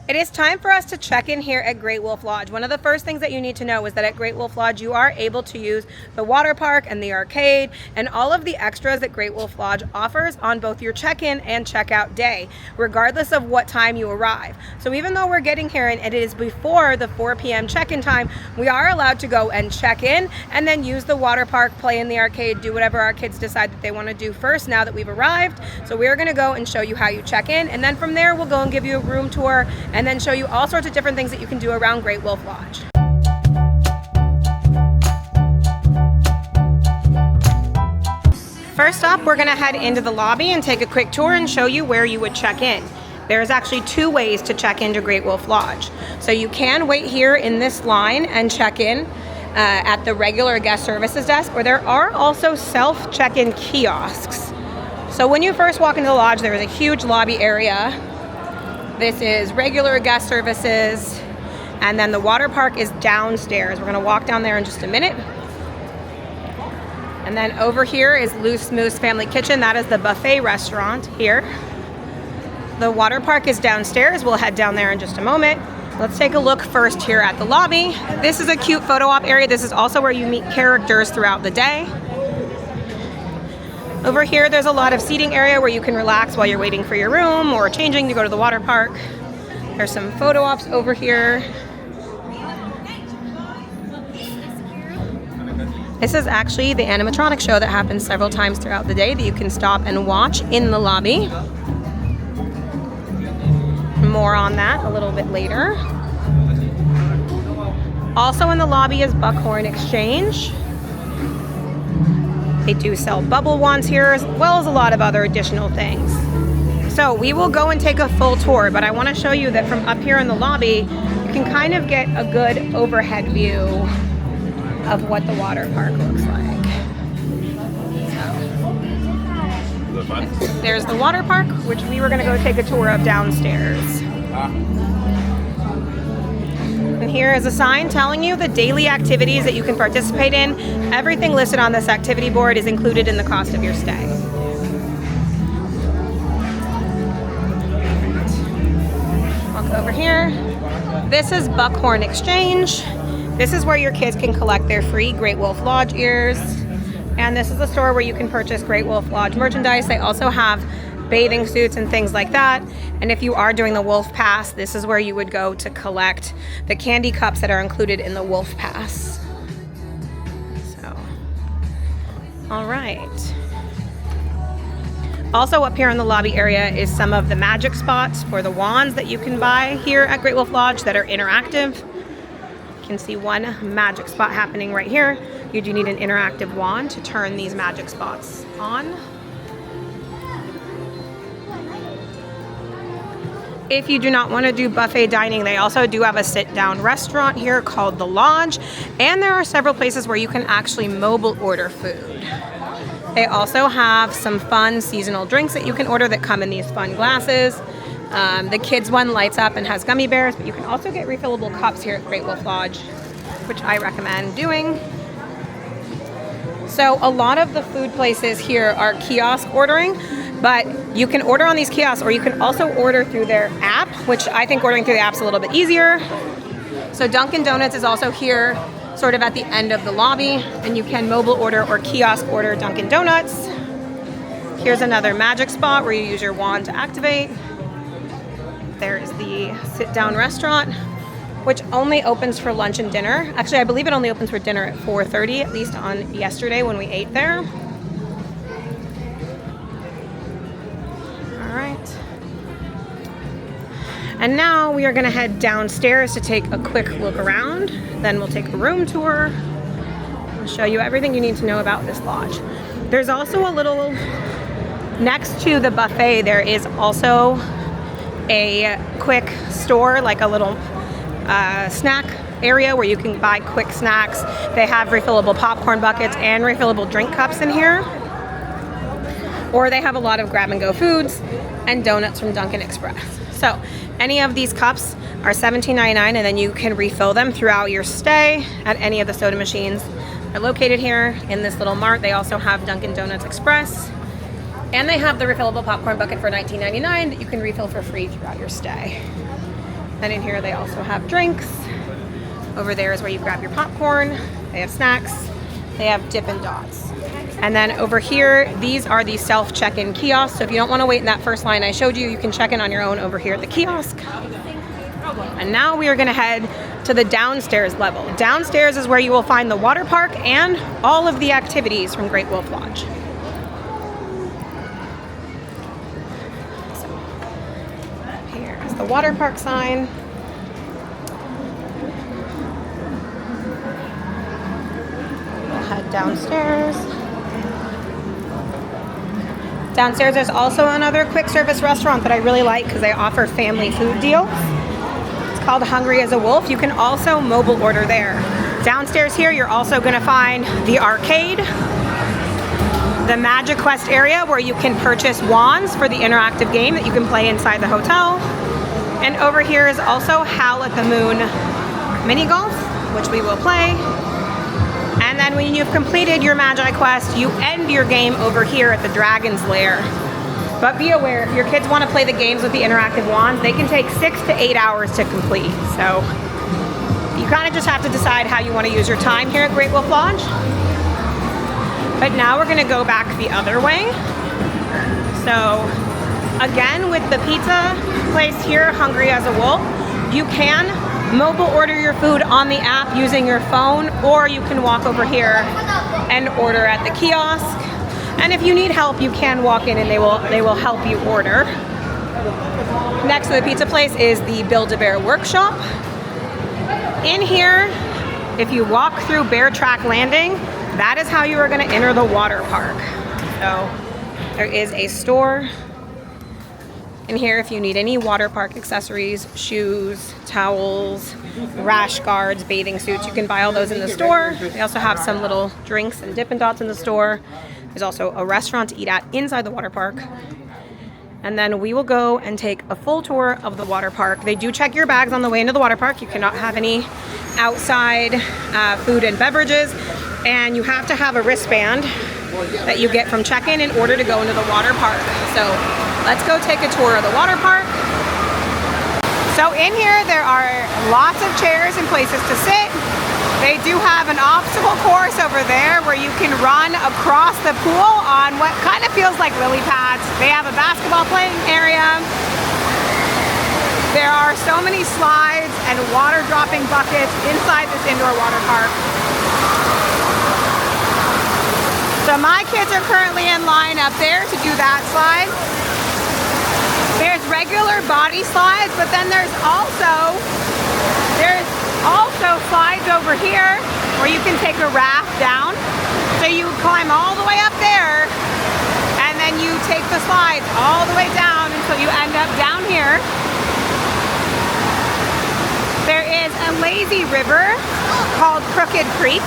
It is time for us to check in here at Great Wolf Lodge. One of the first things that you need to know is that at Great Wolf Lodge, you are able to use the water park and the arcade and all of the extras that Great Wolf Lodge offers on both your check-in and checkout day, regardless of what time you arrive. So even though we're getting here and it is before the 4 p.m. check-in time, we are allowed to go and check in and then use the water park, play in the arcade, do whatever our kids decide that they want to do first now that we've arrived. So we're going to go and show you how you check in, and then from there we'll go and give you a room tour and then show you all sorts of different things that you can do around Great Wolf Lodge. First up, we're gonna head into the lobby and take a quick tour and show you where you would check in. There's actually 2 ways to check into Great Wolf Lodge. So you can wait here in this line and check in at the regular guest services desk, or there are also self check-in kiosks. So when you first walk into the lodge, there is a huge lobby area. This is regular guest services, and then the water park is downstairs. We're gonna walk down there in just a minute. And then over here is Loose Moose Family Kitchen. That is the buffet restaurant here. The water park is downstairs. We'll head down there in just a moment. Let's take a look first here at the lobby. This is a cute photo op area. This is also where you meet characters throughout the day. Over here, there's a lot of seating area where you can relax while you're waiting for your room or changing to go to the water park. There's some photo ops over here. This is actually the animatronic show that happens several times throughout the day that you can stop and watch in the lobby. More on that a little bit later. Also in the lobby is Buckhorn Exchange. They do sell bubble wands here, as well as a lot of other additional things. So we will go and take a full tour, but I want to show you that from up here in the lobby, you can kind of get a good overhead view of what the water park looks like. So, there's the water park, which we were going to go take a tour of downstairs. And here is a sign telling you the daily activities that you can participate in. Everything listed on this activity board is included in the cost of your stay. Walk over here. This is Buckhorn Exchange. This is where your kids can collect their free Great Wolf Lodge ears. And this is the store where you can purchase Great Wolf Lodge merchandise. They also have bathing suits and things like that. And if you are doing the Wolf Pass, this is where you would go to collect the candy cups that are included in the Wolf Pass. So, all right. Also up here in the lobby area is some of the magic spots for the wands that you can buy here at Great Wolf Lodge that are interactive. You can see one magic spot happening right here. You do need an interactive wand to turn these magic spots on. If you do not want to do buffet dining, they also do have a sit-down restaurant here called The Lodge, and there are several places where you can actually mobile order food. They also have some fun seasonal drinks that you can order that come in these fun glasses. The kids one lights up and has gummy bears, but you can also get refillable cups here at Great Wolf Lodge, which I recommend doing. So a lot of the food places here are kiosk ordering, but you can order on these kiosks, or you can also order through their app, which I think ordering through the app is a little bit easier. So Dunkin' Donuts is also here, sort of at the end of the lobby, and you can mobile order or kiosk order Dunkin' Donuts. Here's another magic spot where you use your wand to activate. There's the sit-down restaurant, which only opens for lunch and dinner. Actually, I believe it only opens for dinner at 4:30, at least on yesterday when we ate there. And now we are going to head downstairs to take a quick look around. Then we'll take a room tour and show you everything you need to know about this lodge. There's also a little, next to the buffet, there is also a quick store, like a little snack area where you can buy quick snacks. They have refillable popcorn buckets and refillable drink cups in here. Or they have a lot of grab-and-go foods and donuts from Dunkin' Express. So any of these cups are $17.99, and then you can refill them throughout your stay at any of the soda machines. They're located here in this little mart. They also have Dunkin' Donuts Express, and they have the refillable popcorn bucket for $19.99 that you can refill for free throughout your stay. And in here they also have drinks. Over there is where you grab your popcorn. They have snacks. They have Dippin' Dots. And then over here, these are the self check-in kiosks. So if you don't want to wait in that first line I showed you, you can check in on your own over here at the kiosk. And now we are going to head to the downstairs level. Downstairs is where you will find the water park and all of the activities from Great Wolf Lodge. So, here's the water park sign. We'll head downstairs. Downstairs there's also another quick service restaurant that I really like because they offer family food deals. It's called Hungry as a Wolf. You can also mobile order there. Downstairs here you're also going to find the arcade, the Magic Quest area where you can purchase wands for the interactive game that you can play inside the hotel. And over here is also Howl at the Moon mini golf, which we will play. And then when you've completed your Magi Quest, you end your game over here at the Dragon's Lair. But be aware, if your kids want to play the games with the interactive wands, they can take 6 to 8 hours to complete. So you kind of just have to decide how you want to use your time here at Great Wolf Lodge. But now we're going to go back the other way. So again, with the pizza place here, Hungry as a Wolf, you can mobile order your food on the app using your phone, or you can walk over here and order at the kiosk. And if you need help, you can walk in and they will help you order. Next to the pizza place is the Build-A-Bear workshop. In here, if you walk through Bear Track Landing, that is how you are going to enter the water park. So there is a store in here if you need any water park accessories, shoes, towels, rash guards, bathing suits. You can buy all those in the store. They also have some little drinks and Dippin' Dots in the store. There's also a restaurant to eat at inside the water park. And then we will go and take a full tour of the water park. They do check your bags on the way into the water park. You cannot have any outside food and beverages. And you have to have a wristband that you get from check-in in order to go into the water park. So let's go take a tour of the water park. So in here there are lots of chairs and places to sit. They do have an obstacle course over there where you can run across the pool on what kind of feels like lily pads. They have a basketball playing area. There are so many slides and water dropping buckets inside this indoor water park. So my kids are currently in line up there to do that slide. There's regular body slides, but then there's also slides over here where you can take a raft down. So you climb all the way up there and then you take the slides all the way down until you end up down here. There is a lazy river called Crooked Creek.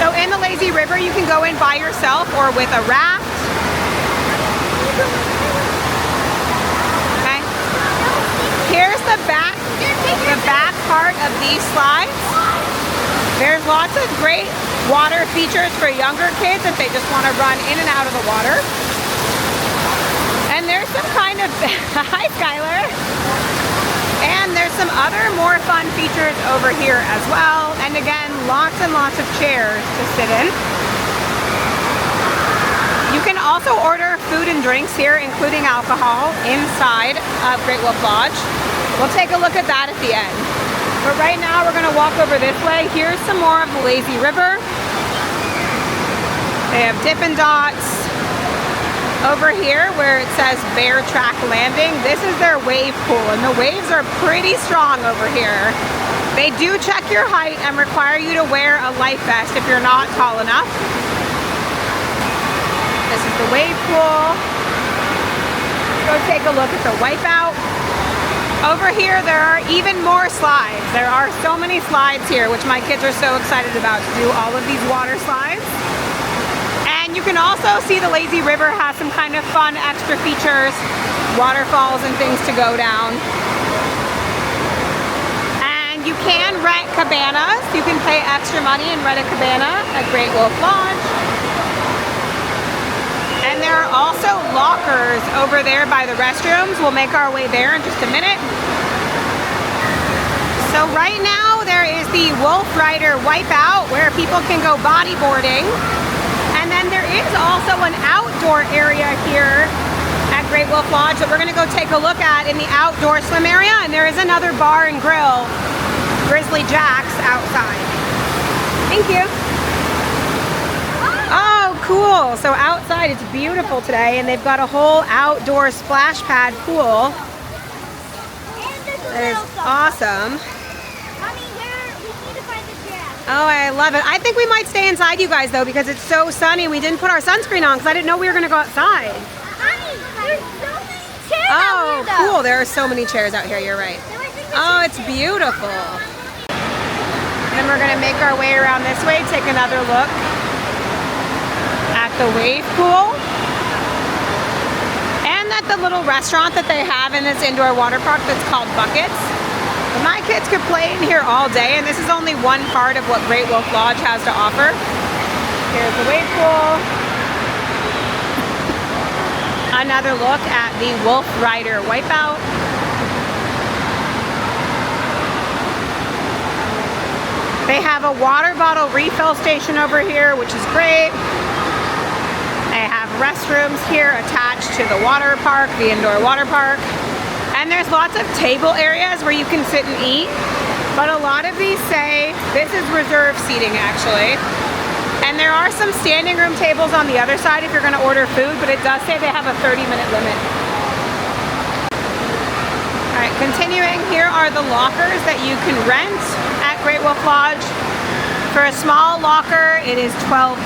So in the lazy river you can go in by yourself or with a raft. Okay. Here's the back part of these slides. There's lots of great water features for younger kids if they just want to run in and out of the water. And there's some kind of, hi Skylar. And there's some other more fun features over here as well. And again, lots and lots of chairs to sit in. You can also order food and drinks here, including alcohol, inside of Great Wolf Lodge. We'll take a look at that at the end. But right now we're going to walk over this way. Here's some more of the lazy river. They have Dippin' Dots. Over here where it says Bear Track Landing, this is their wave pool, and the waves are pretty strong over here. They do check your height and require you to wear a life vest if you're not tall enough. This is the wave pool. Go take a look at the Wipeout. Over here there are even more slides. There are so many slides here, which my kids are so excited about to do all of these water slides. And you can also see the lazy river has some kind of fun extra features, waterfalls and things to go down. And you can rent cabanas. You can pay extra money and rent a cabana at Great Wolf Lodge. And there are also lockers over there by the restrooms. We'll make our way there in just a minute. So right now there is the Wolf Rider Wipeout where people can go bodyboarding. And then there is also an outdoor area here at Great Wolf Lodge that we're gonna go take a look at in the outdoor swim area. And there is another bar and grill, Grizzly Jack's, outside. Thank you. Oh, cool. So outside it's beautiful today and they've got a whole outdoor splash pad pool. That is awesome. Oh, I love it. I think we might stay inside, you guys, though, because it's so sunny. We didn't put our sunscreen on because I didn't know we were going to go outside. There's so many chairs out here, cool. There are so many chairs out here. You're right. Oh, it's beautiful. Then we're going to make our way around this way, take another look at the wave pool. And at the little restaurant that they have in this indoor water park that's called Buckets. My kids could play in here all day, and this is only one part of what Great Wolf Lodge has to offer. Here's the wave pool. Another look at the Wolf Rider Wipeout. They have a water bottle refill station over here, which is great. They have restrooms here attached to the water park, the indoor water park. And there's lots of table areas where you can sit and eat, but a lot of these say this is reserved seating actually. And there are some standing room tables on the other side if you're going to order food, but it does say they have a 30-minute limit. All right, continuing, here are the lockers that you can rent at Great Wolf Lodge. For a small locker, it is $12.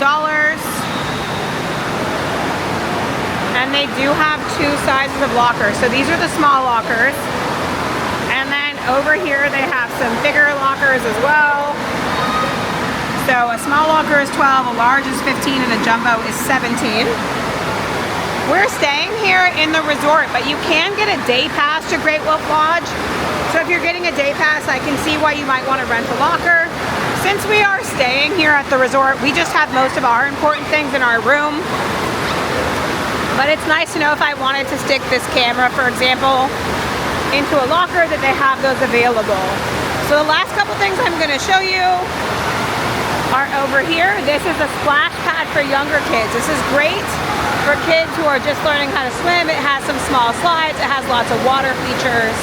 And they do have two sizes of lockers. So these are the small lockers. And then over here they have some bigger lockers as well. So a small locker is 12, a large is 15, and a jumbo is 17. We're staying here in the resort, but you can get a day pass to Great Wolf Lodge. So if you're getting a day pass, I can see why you might want to rent a locker. Since we are staying here at the resort, we just have most of our important things in our room. But it's nice to know if I wanted to stick this camera, for example, into a locker that they have those available. So the last couple things I'm going to show you are over here. This is a splash pad for younger kids. This is great for kids who are just learning how to swim. It has some small slides. It has lots of water features.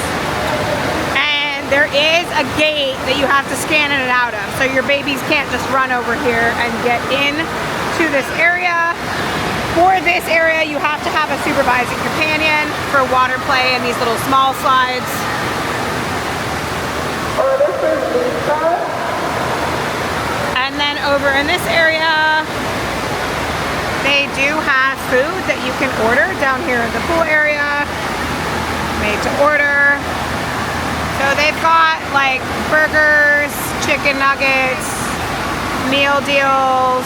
And there is a gate that you have to scan in and out of. So your babies can't just run over here and get in to this area. For this area, you have to have a supervising companion for water play and these little small slides. This is Lisa. And then over in this area, they do have food that you can order down here in the pool area. Made to order. So they've got like burgers, chicken nuggets, meal deals.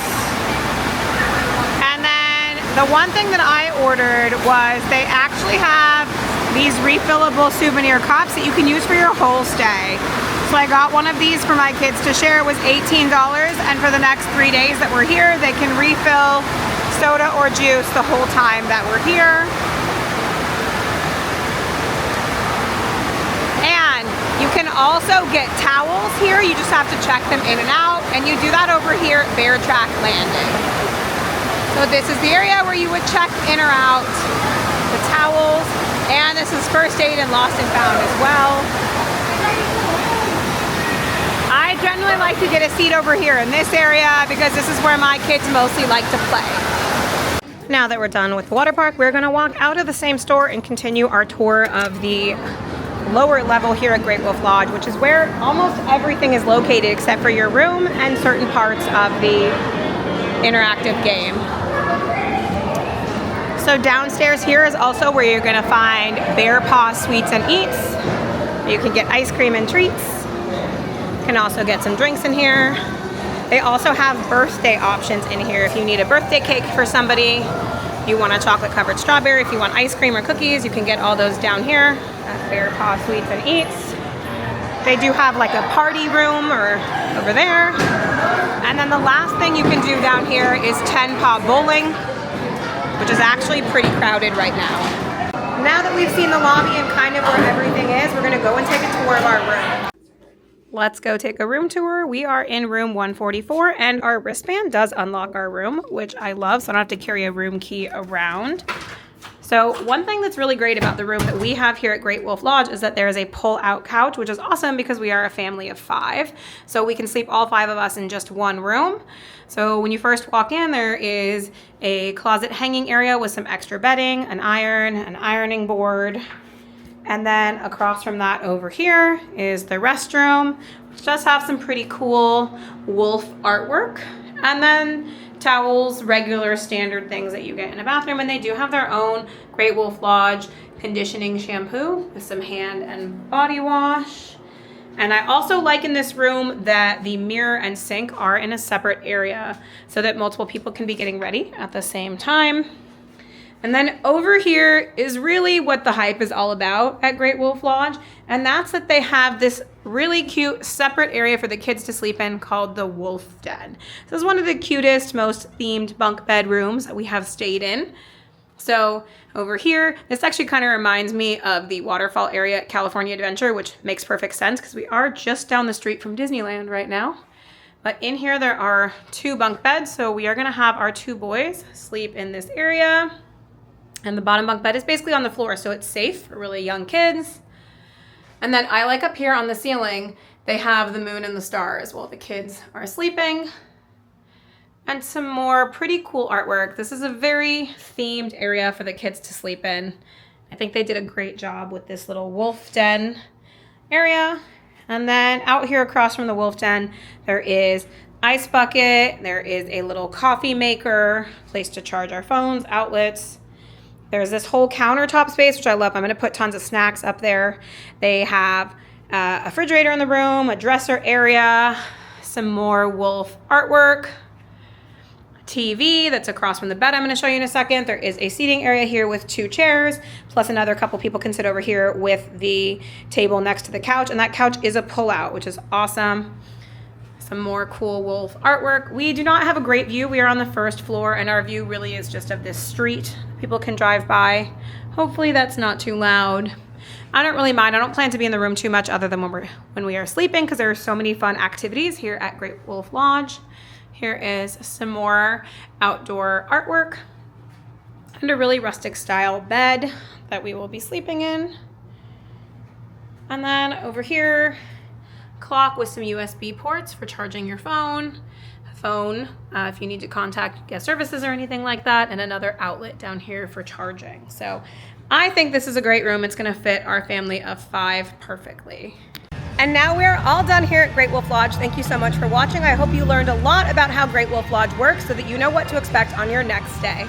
The one thing that I ordered was they actually have these refillable souvenir cups that you can use for your whole stay. So I got one of these for my kids to share. It was $18, and for the next 3 days that we're here, they can refill soda or juice the whole time that we're here. And you can also get towels here. You just have to check them in and out, and you do that over here at Bear Track Landing. So this is the area where you would check in or out the towels, and this is first aid and lost and found as well. I generally like to get a seat over here in this area because this is where my kids mostly like to play. Now that we're done with the water park, we're gonna walk out of the same store and continue our tour of the lower level here at Great Wolf Lodge, which is where almost everything is located except for your room and certain parts of the interactive game. So downstairs here is also where you're gonna find Bear Paw Sweets and Eats. You can get ice cream and treats. You can also get some drinks in here. They also have birthday options in here. If you need a birthday cake for somebody, you want a chocolate covered strawberry, if you want ice cream or cookies, you can get all those down here at Bear Paw Sweets and Eats. They do have like a party room or over there. And then the last thing you can do down here is 10 Paw Bowling. which is actually pretty crowded right now. Now that we've seen the lobby and kind of where everything is, we're gonna go and take a tour of our room. Let's go take a room tour. We are in room 144 and our wristband does unlock our room, which I love, so I don't have to carry a room key around. So one thing that's really great about the room that we have here at Great Wolf Lodge is that there is a pull-out couch, which is awesome because we are a family of 5. So we can sleep all 5 of us in just one room. So when you first walk in, there is a closet hanging area with some extra bedding, an iron, an ironing board. And then across from that over here is the restroom, which does have some pretty cool wolf artwork. And then towels, regular standard things that you get in a bathroom. And they do have their own Great Wolf Lodge conditioning shampoo with some hand and body wash. And I also like in this room that the mirror and sink are in a separate area so that multiple people can be getting ready at the same time. And then over here is really what the hype is all about at Great Wolf Lodge. And that's that they have this really cute separate area for the kids to sleep in called the Wolf Den. This is one of the cutest, most themed bunk bedrooms that we have stayed in. So over here, this actually kind of reminds me of the waterfall area at California Adventure, which makes perfect sense because we are just down the street from Disneyland right now. But in here, there are 2 bunk beds. So we are gonna have our 2 boys sleep in this area. And the bottom bunk bed is basically on the floor, so it's safe for really young kids. And then I like up here on the ceiling, they have the moon and the stars while the kids are sleeping. And some more pretty cool artwork. This is a very themed area for the kids to sleep in. I think they did a great job with this little wolf den area. And then out here across from the wolf den, there is ice bucket. There is a little coffee maker, place to charge our phones, outlets. There's this whole countertop space, which I love. I'm going to put tons of snacks up there. They have a refrigerator in the room, a dresser area, some more wolf artwork, TV that's across from the bed I'm going to show you in a second. There is a seating area here with 2 chairs, plus another couple people can sit over here with the table next to the couch. And that couch is a pull-out, which is awesome. Some more cool wolf artwork. We do not have a great view. We are on the 1st floor and our view really is just of this street. People can drive by. Hopefully that's not too loud. I don't really mind. I don't plan to be in the room too much other than when we are sleeping because there are so many fun activities here at Great Wolf Lodge. Here is some more outdoor artwork and a really rustic style bed that we will be sleeping in. And then over here, clock with some USB ports for charging your phone, if you need to contact guest services or anything like that, and another outlet down here for charging. So I think this is a great room. It's going to fit our family of 5 perfectly. And now we're all done here at Great Wolf Lodge. Thank you so much for watching. I hope you learned a lot about how Great Wolf Lodge works so that you know what to expect on your next stay.